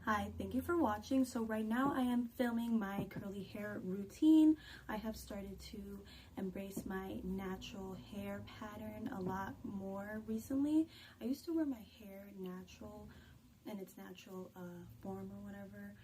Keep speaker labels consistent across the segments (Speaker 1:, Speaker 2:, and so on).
Speaker 1: Hi, thank you for watching. So right now I am filming my curly hair routine. I have started to embrace my natural hair pattern a lot more recently. I used to wear my hair natural in its natural form or whatever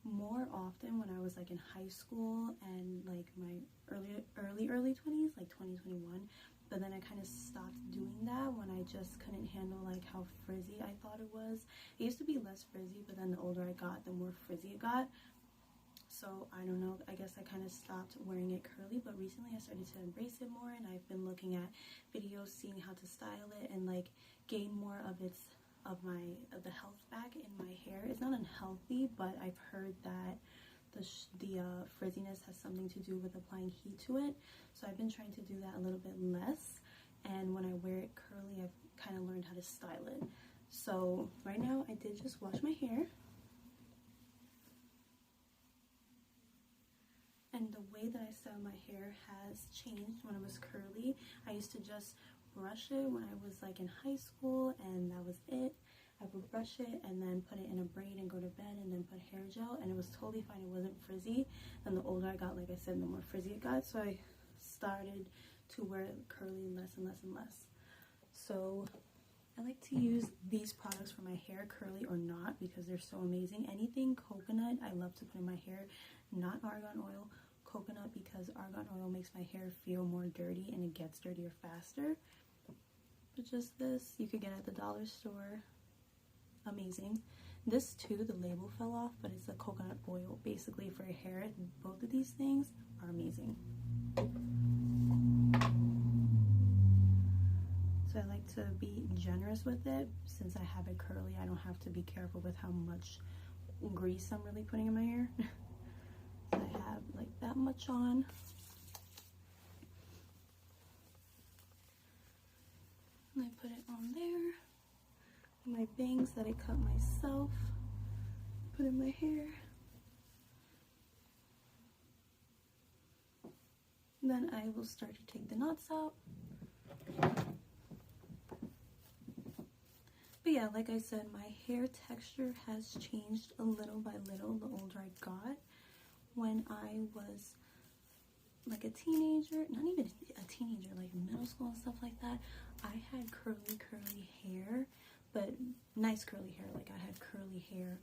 Speaker 1: more often when I was like in high school and like my early 20s, like 2021. But then I kind of stopped doing that when I just couldn't handle like how frizzy I thought it was. It used to be less frizzy, but then the older I got, the more frizzy it got. So I don't know, I guess I kind of stopped wearing it curly, but recently I started to embrace it more, and I've been looking at videos, seeing how to style it and like gain more of the health back in my hair. It's not unhealthy, but I've heard that the frizziness has something to do with applying heat to it. So I've been trying to do that a little bit less, and when I wear it curly, I've kind of learned how to style it. So right now I did just wash my hair, and the way that I style my hair has changed. When it was curly, I used to just brush it when I was like in high school, and that was it. I would brush it and then put it in a braid and go to bed and then put hair gel, and it was totally fine. It wasn't frizzy. And the older I got, like I said, the more frizzy it got. So I started to wear curly less and less and less. So I like to use these products for my hair, curly or not, because they're so amazing. Anything coconut, I love to put in my hair. Not argan oil, coconut, because argan oil makes my hair feel more dirty and it gets dirtier faster. But just this, you could get at the dollar store. Amazing. This too, the label fell off, but it's a coconut oil basically for your hair. Both of these things are amazing. So I like to be generous with it. Since I have it curly, I don't have to be careful with how much grease I'm really putting in my hair. So I have like that much on. And I put it on there. My bangs that I cut myself, put in my hair. Then I will start to take the knots out. But yeah, like I said, my hair texture has changed a little by little the older I got. When I was like a teenager, not even a teenager, like middle school and stuff like that, I had curly hair, but nice curly hair. Like I had curly hair,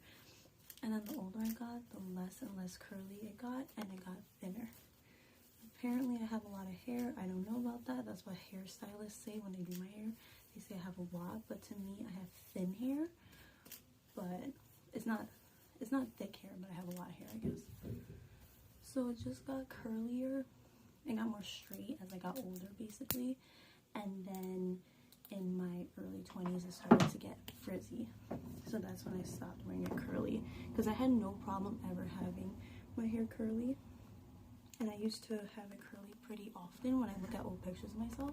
Speaker 1: and then the older I got, the less and less curly it got, and it got thinner. Apparently I have a lot of hair. I don't know about that. That's what hairstylists say when they do my hair. They say I have a lot, but to me I have thin hair, but it's not thick hair, but I have a lot of hair, I guess. So it just got curlier. It got more straight as I got older, basically. And then in my early 20s, it started to get frizzy. So that's when I stopped wearing it curly, because I had no problem ever having my hair curly. And I used to have it curly pretty often when I look at old pictures of myself.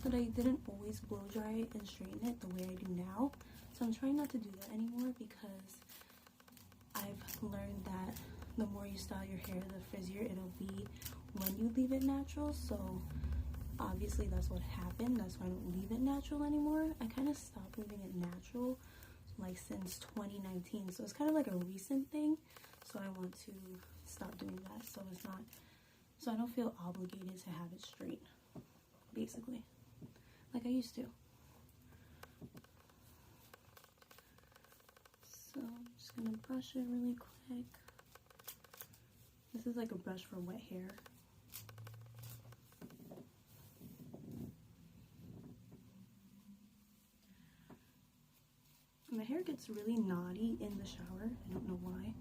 Speaker 1: But I didn't always blow dry and straighten it the way I do now. So I'm trying not to do that anymore, because I've learned that the more you style your hair, the frizzier it'll be when you leave it natural. So obviously that's what happened. That's why I don't leave it natural anymore. I kind of stopped leaving it natural like since 2019. So it's kind of like a recent thing. So I want to stop doing that. So it's not, so I don't feel obligated to have it straight, basically, like I used to. So I'm just gonna brush it really quick. This is like a brush for wet hair. My hair gets really knotty in the shower. I don't know why.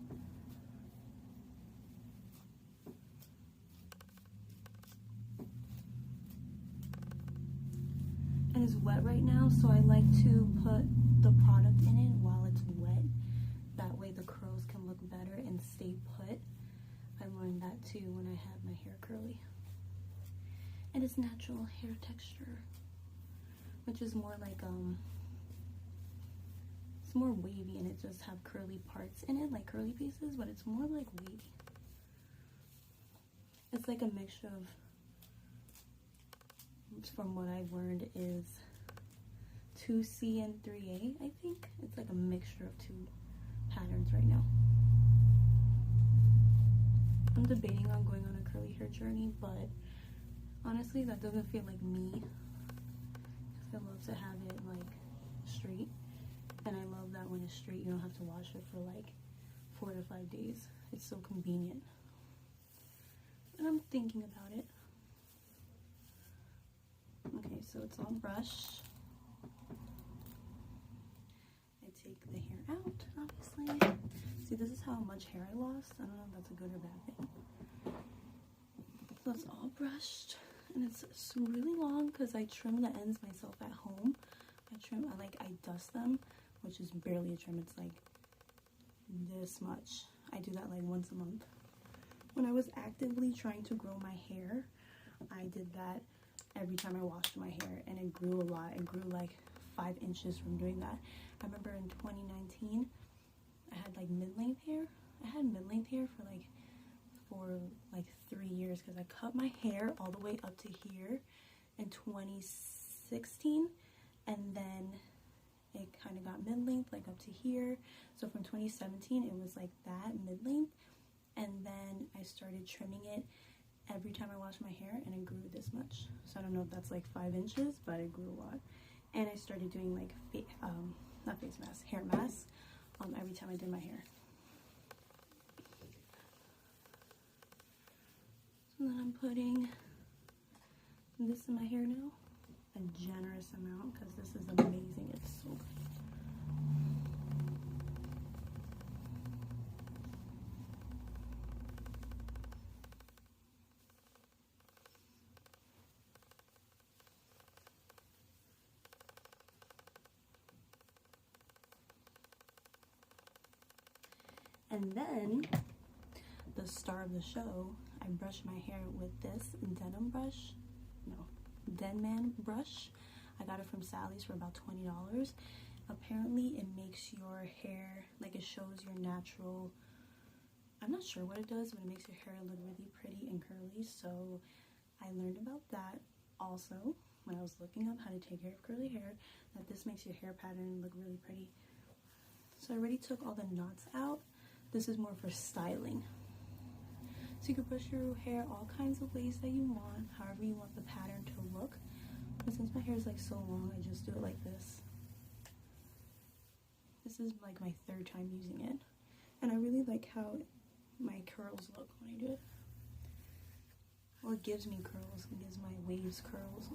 Speaker 1: And it's wet right now, so I like to put the product in it while it's wet. That way the curls can look better and stay put. I learned that too when I had my hair curly. And it's natural hair texture, which is more like it's more wavy, and it just have curly parts in it, like curly pieces, but it's more like wavy. It's like a mixture of, from what I've learned, is 2C and 3A, I think. It's like a mixture of two patterns right now. I'm debating on going on a curly hair journey, but honestly, that doesn't feel like me. I love to have it like straight, and I love that when it's straight, you don't have to wash it for like 4 to 5 days. It's so convenient. And I'm thinking about it. Okay, so it's all brushed. I take the hair out, obviously. See, this is how much hair I lost. I don't know if that's a good or bad thing. So it's all brushed, and it's really long because I trim the ends myself at home. I dust them, which is barely a trim. It's like this much. I do that like once a month. When I was actively trying to grow my hair, I did that every time I washed my hair, and it grew a lot. It grew like 5 inches from doing that. I remember in 2019, I had like mid-length hair. I had mid-length hair for like 3 years because I cut my hair all the way up to here in 2016, and then it kind of got mid-length like up to here. So from 2017 it was like that mid-length, and then I started trimming it every time I washed my hair, and it grew this much. So I don't know if that's like 5 inches, but it grew a lot. And I started doing like not face masks, hair masks every time I did my hair. So then I'm putting this in my hair now, a generous amount, because this is amazing. It's so good. And then the star of the show, I brush my hair with this Denman brush. I got it from Sally's for about $20. Apparently it makes your hair, like, it shows your natural, I'm not sure what it does, but it makes your hair look really pretty and curly. So I learned about that also when I was looking up how to take care of curly hair, that this makes your hair pattern look really pretty. So I already took all the knots out. This is more for styling. So you can brush your hair all kinds of ways that you want, however you want the pattern to look. But since my hair is like so long, I just do it like this. This is like my 3rd time using it. And I really like how my curls look when I do it. Well, it gives me curls. It gives my waves curls.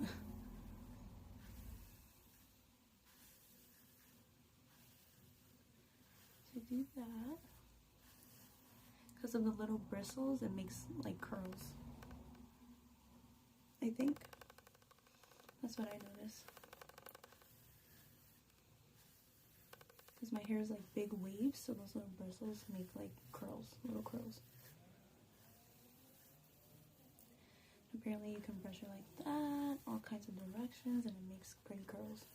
Speaker 1: So do that. Because of the little bristles, it makes like curls. I think that's what I noticed. Because my hair is like big waves, so those little bristles make like curls, little curls. Apparently you can brush it like that, all kinds of directions, and it makes pretty curls.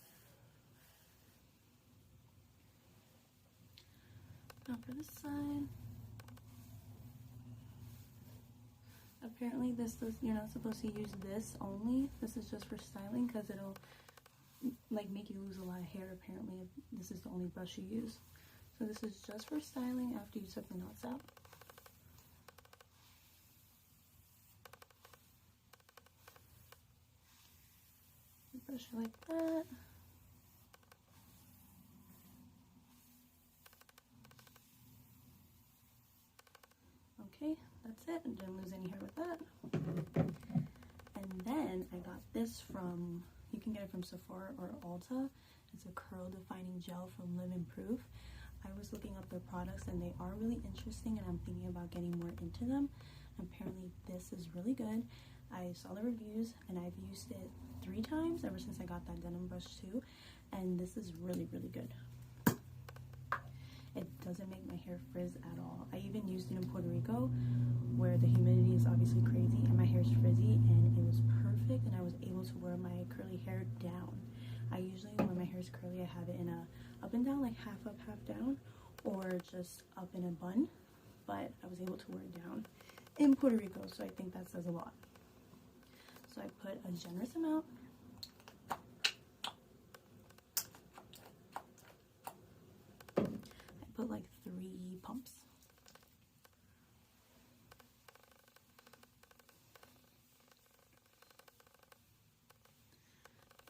Speaker 1: Now for this side. Apparently you're not supposed to use this only. This is just for styling because it'll like make you lose a lot of hair. Apparently if this is the only brush you use. So this is just for styling after you took the knots out. Brush it like that. Okay, that's it. I didn't lose any hair with that. And then I got this from, you can get it from Sephora or Ulta. It's a curl defining gel from Live Improve. I was looking up their products and they are really interesting, and I'm thinking about getting more into them. Apparently this is really good. I saw the reviews and I've used it 3 times ever since I got that denim brush too, and this is really, really good. It doesn't make my hair frizz at all. I even used it in Puerto Rico where the humidity is obviously crazy and my hair is frizzy, and it was perfect, and I was able to wear my curly hair down. I usually, when my hair is curly, I have it in a up and down, like half up, half down, or just up in a bun, but I was able to wear it down in Puerto Rico, so I think that says a lot. So I put a generous amount. I put like 3 3 pumps.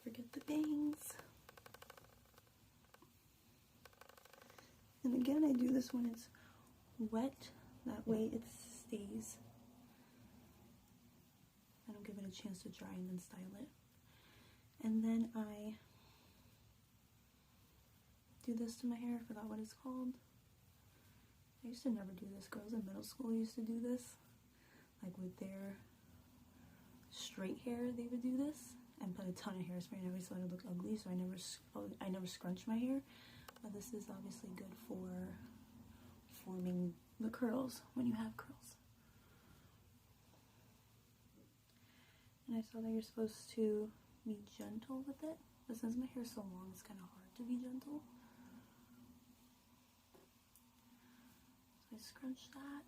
Speaker 1: Forget the bangs. And again, I do this when it's wet. That way it stays. I don't give it a chance to dry and then style it. And then I do this to my hair. I forgot what it's called. I used to never do this. Girls in middle school used to do this. Like with their straight hair, they would do this and put a ton of hairspray and everything so it would look ugly. So I never scrunch my hair. But this is obviously good for forming the curls when you have curls. And I saw that you're supposed to be gentle with it. But since my hair is so long, it's kind of hard to be gentle. So I scrunch that.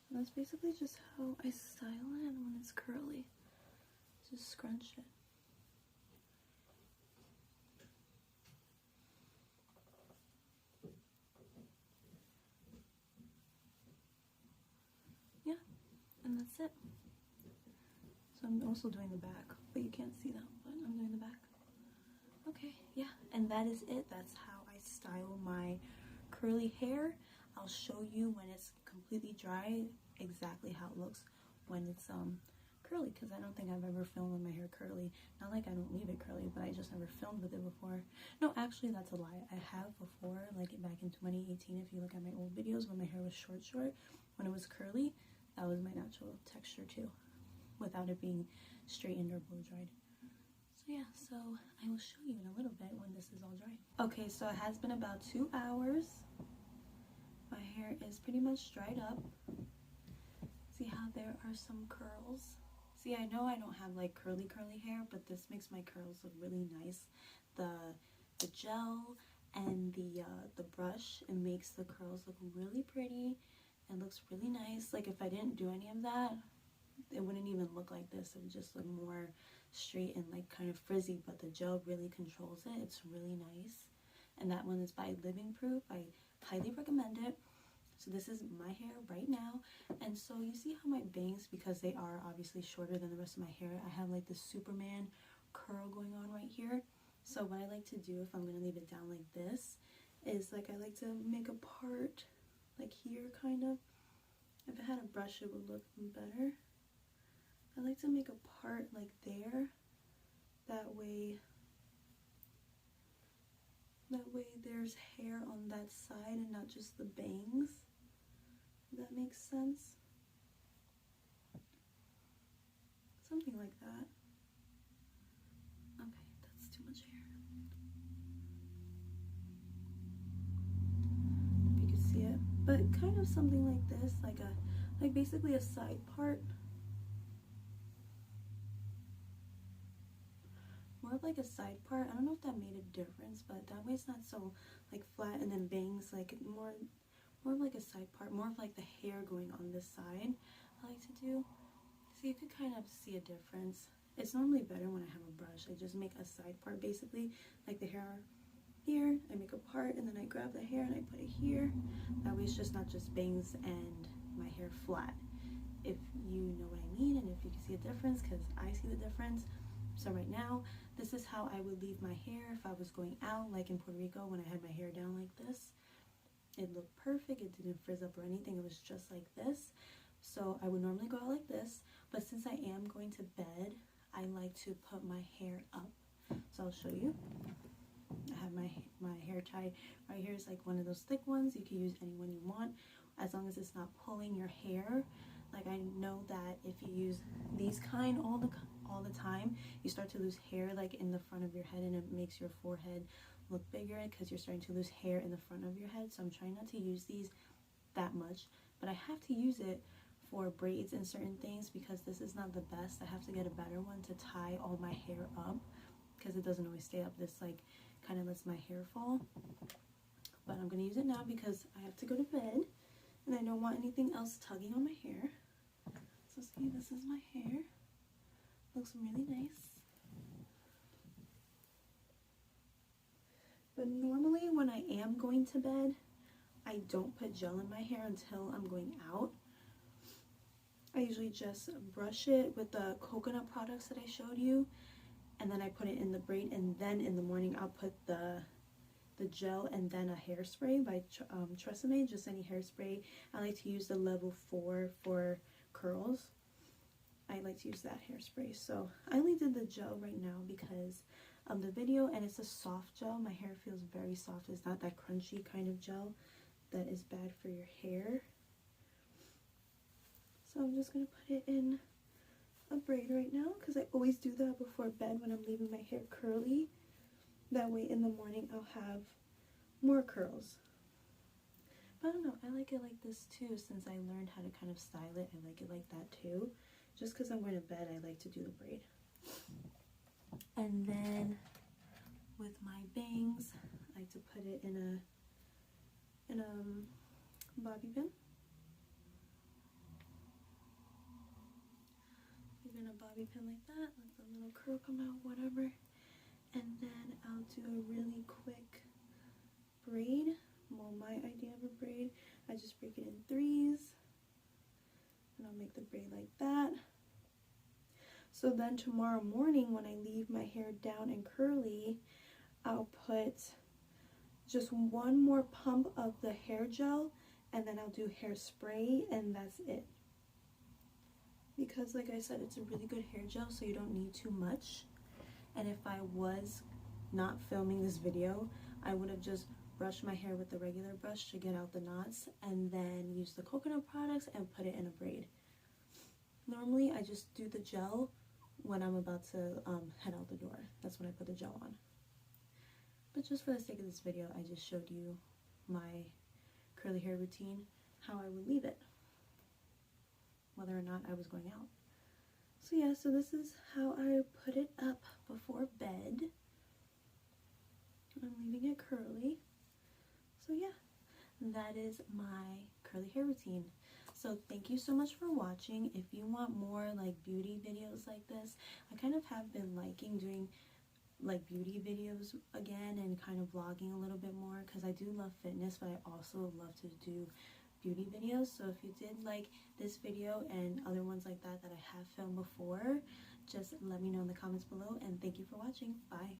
Speaker 1: And that's basically just how I style it when it's curly. Just scrunch it. Yeah, and that's it. So I'm also doing the back, but you can't see that, but I'm doing the back. Okay, yeah, and that is it. That's how I style my curly hair. I'll show you when it's completely dry exactly how it looks when it's curly, because I don't think I've ever filmed with my hair curly. Not like I don't leave it curly, but I just never filmed with it before. No, actually that's a lie. I have before, like back in 2018, if you look at my old videos when my hair was short, when it was curly, that was my natural texture too, without it being straightened or blow dried. So yeah, so I will show you in a little bit when this is all dry. Okay, so it has been about 2 hours. My hair is pretty much dried up. See how there are some curls? See, I know I don't have like curly hair, but this makes my curls look really nice. The gel and the brush, it makes the curls look really pretty. It looks really nice. Like if I didn't do any of that, it wouldn't even look like this. It would just look more straight and like kind of frizzy, but the gel really controls it. It's really nice. And that one is by Living Proof. I highly recommend it. So this is my hair right now. And so you see how my bangs, because they are obviously shorter than the rest of my hair, I have like the Superman curl going on right here. So what I like to do, if I'm going to leave it down like this, is like I like to make a part like here kind of. If I had a brush it would look better. I like to make a part like there. That way there's hair on that side and not just the bangs. If that makes sense. Something like that. Okay, that's too much hair. If you can see it. But kind of something like this, like basically a side part. More of like a side part. I don't know if that made a difference, but that way it's not so like flat and then bangs, like more of like a side part, more of like the hair going on this side. I like to do. So you could kind of see a difference. It's normally better when I have a brush. I just make a side part basically, like the hair here, I make a part and then I grab the hair and I put it here. That way it's just not just bangs and my hair flat. If you know what I mean and if you can see a difference, because I see the difference. So right now, this is how I would leave my hair if I was going out, like in Puerto Rico when I had my hair down like this. It looked perfect. It didn't frizz up or anything. It was just like this. So I would normally go out like this, but since I am going to bed, I like to put my hair up. So I'll show you. I have my hair tie right here. Is like one of those thick ones. You can use any one you want, as long as it's not pulling your hair. Like I know that if you use these kind all the time, you start to lose hair like in the front of your head, and it makes your forehead look bigger because you're starting to lose hair in the front of your head. So I'm trying not to use these that much, but I have to use it for braids and certain things because this is not the best. I have to get a better one to tie all my hair up because it doesn't always stay up. This like kind of lets my hair fall, but I'm gonna use it now because I have to go to bed and I don't want anything else tugging on my hair. So see, this is my hair. Looks really nice. But normally when I am going to bed, I don't put gel in my hair until I'm going out. I usually just brush it with the coconut products that I showed you, and then I put it in the braid, and then in the morning I'll put the gel and then a hairspray by Tresemme, just any hairspray. I like to use the level 4 for curls. I like to use that hairspray. So I only did the gel right now because of the video, and it's a soft gel. My hair feels very soft. It's not that crunchy kind of gel that is bad for your hair. So I'm just going to put it in a braid right now because I always do that before bed when I'm leaving my hair curly. That way in the morning I'll have more curls. But I don't know, I like it like this too. Since I learned how to kind of style it, I like it like that too. Just because I'm going to bed, I like to do the braid. And then with my bangs, I like to put it in a bobby pin. Even a bobby pin like that, let the little curl come out, whatever. And then I'll do a really quick braid. Well, my idea of a braid, I just break it in 3s, and I'll make the braid like that. So then tomorrow morning when I leave my hair down and curly, I'll put just one more pump of the hair gel, and then I'll do hairspray, and that's it. Because like I said, it's a really good hair gel, so you don't need too much. And if I was not filming this video, I would have just brushed my hair with the regular brush to get out the knots, and then use the coconut products and put it in a braid. Normally I just do the gel when I'm about to head out the door. That's when I put the gel on. But just for the sake of this video, I just showed you my curly hair routine, how I would leave it, whether or not I was going out. So yeah, so this is how I put it up before bed. I'm leaving it curly. So yeah, that is my curly hair routine. So thank you so much for watching. If you want more like beauty videos like this, I kind of have been liking doing like beauty videos again and kind of vlogging a little bit more, because I do love fitness, but I also love to do beauty videos. So if you did like this video and other ones like that that I have filmed before, just let me know in the comments below, and thank you for watching. Bye.